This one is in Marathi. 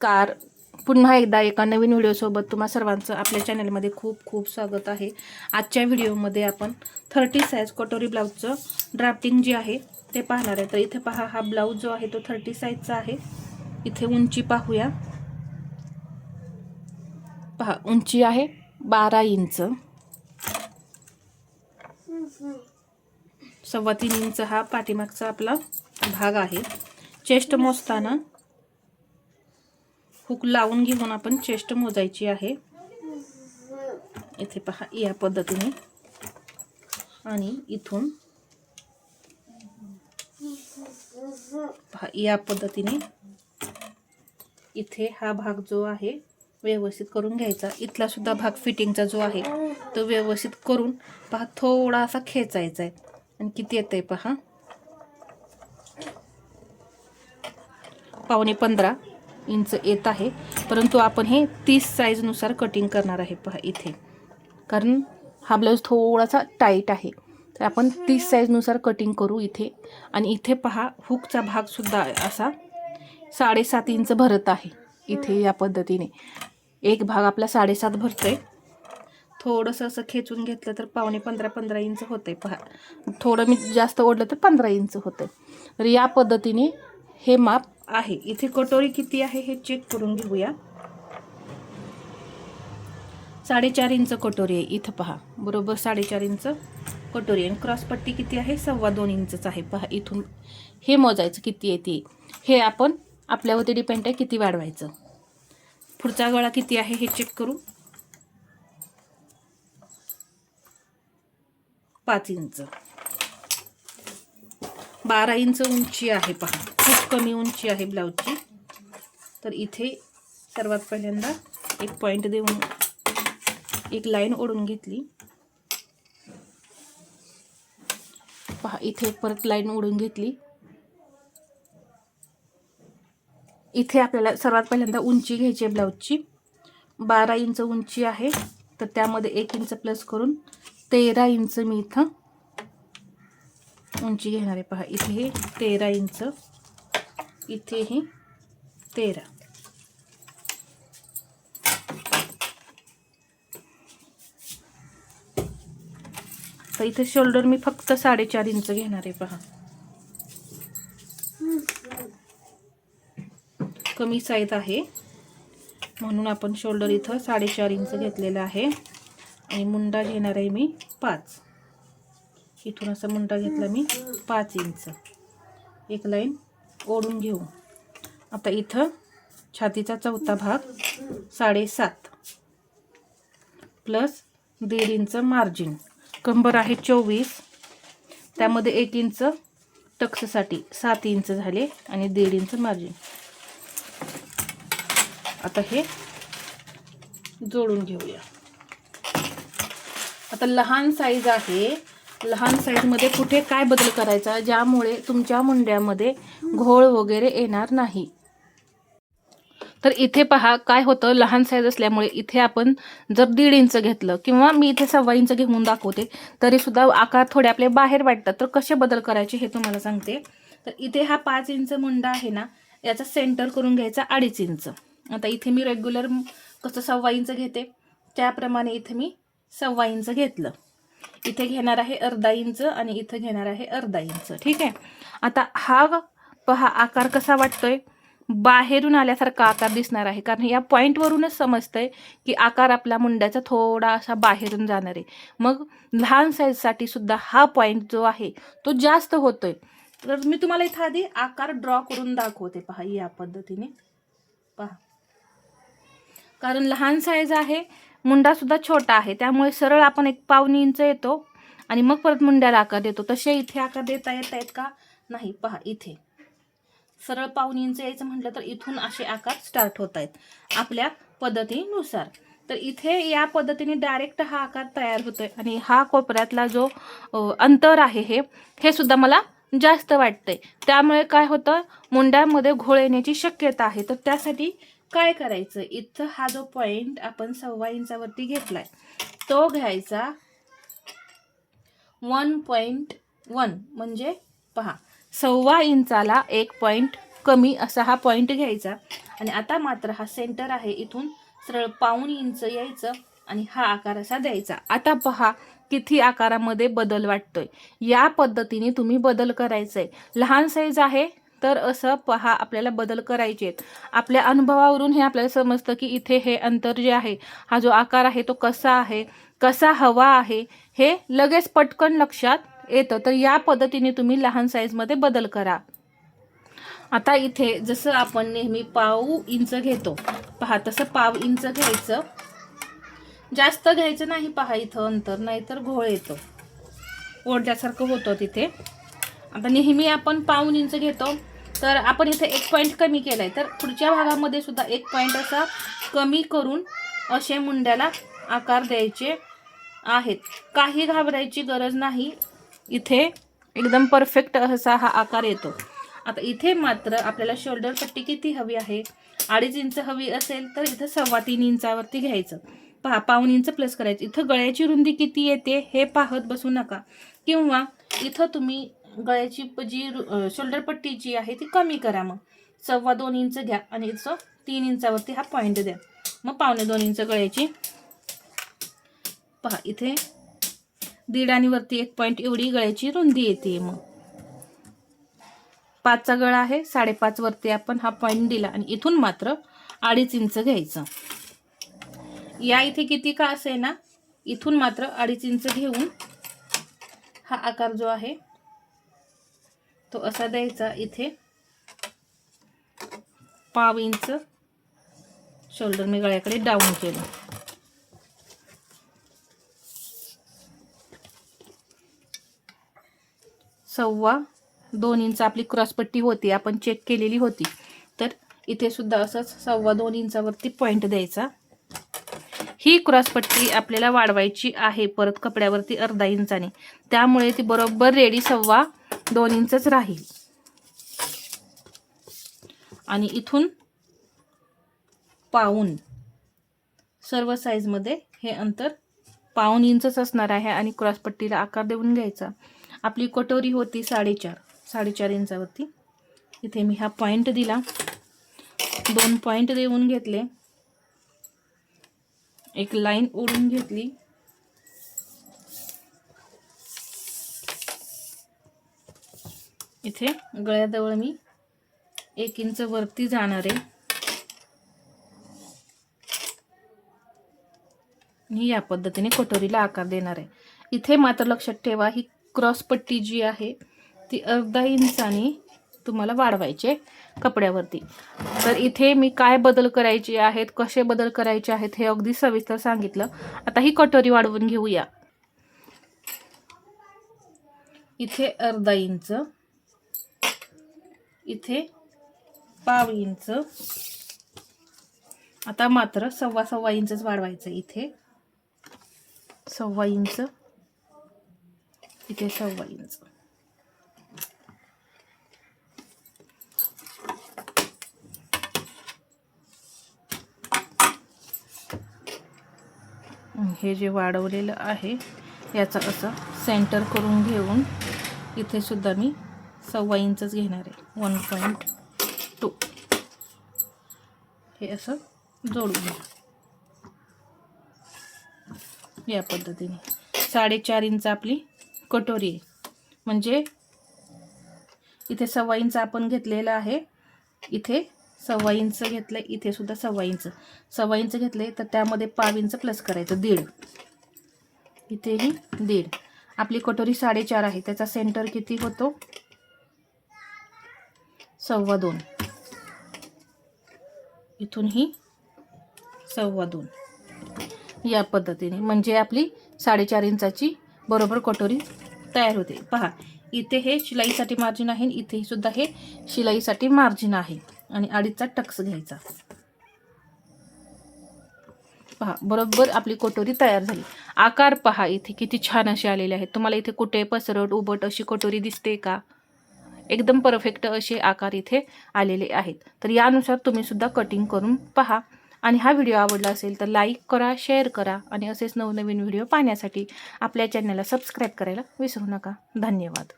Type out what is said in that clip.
नमस्कार. पुन्हा एकदा एका नवीन व्हिडिओसोबत तुम्हा सर्वांचं आपल्या चॅनलमध्ये खूप खूप स्वागत आहे. आजच्या व्हिडिओमध्ये आपण 30 साईज कटोरी ब्लाऊजचं ड्राफ्टिंग जे आहे ते पाहणार आहे. तर इथे पहा, हा ब्लाऊज जो आहे तो 30 साईजचा आहे. इथे उंची पाहूया. पहा, उंची आहे 12 इंच, 3.25 इंच हा पाठीमागचा आपला भाग आहे. चेस्ट मोजताना हुक लावून घेऊन आपण चेस्ट मोजायची आहे. इथे पहा, या पद्धतीने आणि इथून पहा या पद्धतीने इथे हा भाग जो आहे व्यवस्थित करून घ्यायचा. इथला सुद्धा भाग फिटिंगचा जो आहे तो व्यवस्थित करून पहा थोडासा खेचायचा आहे. आणि किती येतंय पहा, 15.25 इंच येत आहे. परंतु आपण हे 30 साईज नुसार कटिंग करणार आहे. पहा इथे, कारण हा ब्लाऊज थोडासा टाईट आहे, तर आपण 30 साईज नुसार कटिंग करू इथे. आणि इथे पहा, हुकचा भाग सुद्धा असा 7.5 इंच भरत आहे. इथे या पद्धतीने एक भाग आपला 7.5 भरतोय. थोडंसं असं खेचून घेतलं तर 15.25 इंच होतंय. पहा, थोडं मी जास्त ओढलं तर 15 इंच होतंय. तर या पद्धतीने हे माप आहे. इथे कटोरी किती आहे हे चेक करून घेऊया. 4.5 इंच कटोरी आहे. इथं पहा, बरोबर 4.5 इंच कटोरी. आणि क्रॉसपट्टी किती आहे, 2.25 इंचच आहे. पहा, इथून हे मोजायचं किती येते. हे आपण आपल्यावरती डिपेंड आहे किती वाढवायचं. पुढचा गळा किती आहे हे चेक करू. 5 इंच. 12 इंच उंची आहे. पहा, खूप कमी उंची आहे ब्लाऊजची. तर इथे सर्वात पहिल्यांदा एक पॉइंट देऊन एक लाईन ओढून घेतली. पहा, इथे परत लाईन ओढून घेतली. इथे आपल्याला सर्वात पहिल्यांदा उंची घ्यायची आहे ब्लाऊजची. 12 इंच उंची आहे, तर त्यामध्ये 1 इंच प्लस करून 13 इंच मी इथं उंची घेणार आहे. पहा, इथे हे 13 इंच, इथे हे 13. तर इथे शोल्डर मी फक्त 4.5 इंच घेणार आहे. पहा, कमी साईज आहे म्हणून आपण शोल्डर इथं 4.5 इंच घेतलेला आहे. आणि मुंडा घेणार आहे मी 5. इथून असा मुंडा घेतला मी 5 इंच. एक लाईन ओढून घेऊ. आता इथं छातीचा चौथा भाग 7.5 प्लस 1.5 इंच मार्जिन. कंबर आहे 24, त्यामध्ये 1 इंच टक्ससाठी 7 इंच झाले आणि 1.5 इंच मार्जिन. आता हे जोडून घेऊया. आता लहान साईज आहे, लहान साईजमध्ये कुठे काय बदल करायचा ज्यामुळे तुमच्या मुंड्यामध्ये घोळ वगैरे येणार नाही. तर इथे पहा काय होतं, लहान साईज असल्यामुळे इथे आपण जर 1.5 इंच घेतलं किंवा मी इथे 2.25 इंच घेऊन दाखवते तरी सुद्धा आकार थोडे आपले बाहेर वाटतात. तर कसे बदल करायचे हे तुम्हाला सांगते. तर इथे हा 5 इंच मुंडा आहे ना, याचा सेंटर करून घ्यायचा 2.5 इंच. आता इथे मी रेग्युलर कसं 2.25 इंच घेते त्याप्रमाणे इथे मी 2.25 इंच घेतलं. इथे घेणार आहे 1/2 इंच आणि इथे घेणार आहे 1/2 इंच. ठीक आहे. आता हा पहा आकार कसा वाटतोय, बाहेरून आल्यासारखा आकार दिसणार आहे, कारण या पॉईंटवरूनच समजतंय की आकार आपला मुंड्याचा थोडा असा बाहेरून जाणार आहे. मग लहान साईजसाठी सुद्धा हा पॉईंट जो आहे तो जास्त होतोय. तर मी तुम्हाला इथं आधी आकार ड्रॉ करून दाखवते. पहा, या पद्धतीने पहा, कारण लहान साईज आहे, मुंडा सुद्धा छोटा आहे, त्यामुळे सरळ आपण 1.25 इंच येतो आणि मग परत मुंड्याला आकार देतो. तसे इथे आकार देता येत आहेत का, नाही. पहा, इथे सरळ 1.25 इंच यायचं म्हटलं तर इथून असे आकार स्टार्ट होत आहेत आपल्या पद्धतीनुसार. तर इथे या पद्धतीने डायरेक्ट हा आकार तयार होतोय. आणि हा कोपऱ्यातला जो अंतर आहे हे सुद्धा मला जास्त वाटतंय. त्यामुळे काय होतं, मुंड्यामध्ये घोळ येण्याची शक्यता आहे. तर त्यासाठी काय करायचं, इथं हा जो पॉइंट आपण 2.25 इंचावरती घेतलाय तो घ्यायचा 1.1, म्हणजे पहा 2.25 इंचाला 1 पॉईंट कमी असा हा पॉईंट घ्यायचा आणि आता मात्र हा सेंटर आहे, इथून सरळ पाऊण इंच यायचं आणि हा आकार असा द्यायचा. आता पहा किती आकारामध्ये बदल वाटतोय. या पद्धतीने तुम्ही बदल करायचे. लहान साईज आहे तर असं पहा आपल्याला बदल करायचे आहेत. आपल्या अनुभवावरून हे आपल्याला समजतं की इथे हे अंतर जे आहे, हा जो आकार आहे तो कसा आहे, कसा हवा आहे, हे लगेच पटकन लक्षात येतं. तर या पद्धतीने तुम्ही लहान साईजमध्ये बदल करा. आता इथे जसं आपण नेहमी पाव इंच घेतो पहा, तसं पाव इंच घ्यायचं. जास्त घ्यायचं नाही पहा इथं अंतर, नाहीतर घोळ येतो, ओढल्यासारखं होतं तिथे. आता नेहमी आपण पाऊण इंच घेतो, तर आपण इथे 1 पॉईंट कमी केलाय, तर पुढच्या भागामध्ये सुद्धा 1 पॉईंट असा कमी करून असे मुंड्याला आकार द्यायचे आहेत. काही घाबरायची गरज नाही, इथे एकदम परफेक्ट असा हा आकार येतो. आता इथे मात्र आपल्याला शोल्डर पट्टी किती हवी आहे, 2.5 इंच हवी असेल तर इथं 3.25 इंचावरती घ्यायचं. पहा पाऊण इंच प्लस करायचं. इथं गळ्याची रुंदी किती येते हे पाहत बसू नका, किंवा इथं तुम्ही गळ्याची जी शोल्डर पट्टी जी आहे ती कमी करा. मग 2.25 इंच घ्या आणि इथं 3 इंचावरती हा पॉईंट द्या. मग 1.25 इंच गळ्याची पहा, इथे 1.5 आणि वरती 1 पॉईंट एवढी गळ्याची रुंदी येते. मग 5चा गळा आहे, 5.5 वरती आपण हा पॉईंट दिला आणि इथून मात्र 2.5 इंच घ्यायचं. या इथे किती का असे ना, इथून मात्र 2.5 इंच घेऊन हा आकार जो आहे तो असा द्यायचा. इथे पाव इंच शोल्डर मी गळ्याकडे डाऊन केलं. सव्वा 2 इंच आपली क्रॉसपट्टी होती, आपण चेक केलेली होती, तर इथे सुद्धा असंच 2.25 इंचावरती पॉईंट द्यायचा. ही क्रॉसपट्टी आपल्याला वाढवायची आहे परत कपड्यावरती 1/2 इंचाने, त्यामुळे ती बरोबर रेडी 2.25 इंचच राहील. आणि इथून पाऊण, सर्व साईजमध्ये हे अंतर पाऊण इंचच असणार आहे आणि क्रॉसपट्टीला आकार देऊन घ्यायचा. आपली कटोरी होती 4.5 इंचावरती, इथे मी हा पॉईंट दिला, 2 पॉईंट देऊन घेतले, एक लाईन ओढून घेतली, इथे गळ्याजवळ मी 1 इंच वरती जाणार आहे आणि या पद्धतीने कटोरीला आकार देणार आहे. इथे मात्र लक्षात ठेवा, ही क्रॉसपट्टी जी आहे ती 1/2 इंचाने तुम्हाला वाढवायचे कपड्यावरती. तर इथे मी काय बदल करायचे आहेत, कसे बदल करायचे आहेत हे अगदी सविस्तर सांगितलं. आता ही कटोरी वाढवून घेऊया. इथे 1/2 इंच, इथे पाव इंच, आता मात्र 2.25 इंचच वाढवायचं. इथे 2.25 इंच, इथे 2.25 इंच. हे जे वाढवलेलं आहे याचा असं सेंटर करून घेऊन इथे सुद्धा मी 2.25 इंचच घेणार आहे. 1.2 हे असं जोडून घ्या या पद्धतीने. 4.5 इंच आपली कटोरी आहे, म्हणजे इथे 2.25 इंच आपण घेतलेलं आहे, इथे 2.25 इंच घेतलं, इथे सुद्धा 2.25 इंच घेतले, तर त्यामध्ये पाव इंच प्लस करायचं, 1.5. इथेही 1.5. आपली कटोरी 4.5 आहे, त्याचा सेंटर किती होतो 2.25. इथूनही 2.25 या पद्धतीने, म्हणजे आपली 4.5 इंचाची बरोबर कटोरी तयार होते. पहा इथे हे शिलाईसाठी मार्जिन आहे, इथे सुद्धा हे शिलाईसाठी मार्जिन आहे आणि 2.5चा टक्स घ्यायचा. पहा बरोबर आपली कटोरी तयार झाली. आकार पहा इथे किती छान असे आलेले आहेत. तुम्हाला इथे कुठे पसरट उबट अशी कटोरी दिसते का? एकदम परफेक्ट असे आकार इथे आलेले आहेत. तर यानुसार तुम्ही सुद्धा कटिंग करून पहा. आणि हा व्हिडिओ आवडला असेल तर लाईक करा, शेअर करा आणि असेच नवनवीन व्हिडिओ पाहण्यासाठी आपल्या चॅनलला सबस्क्राईब करायला विसरू नका. धन्यवाद.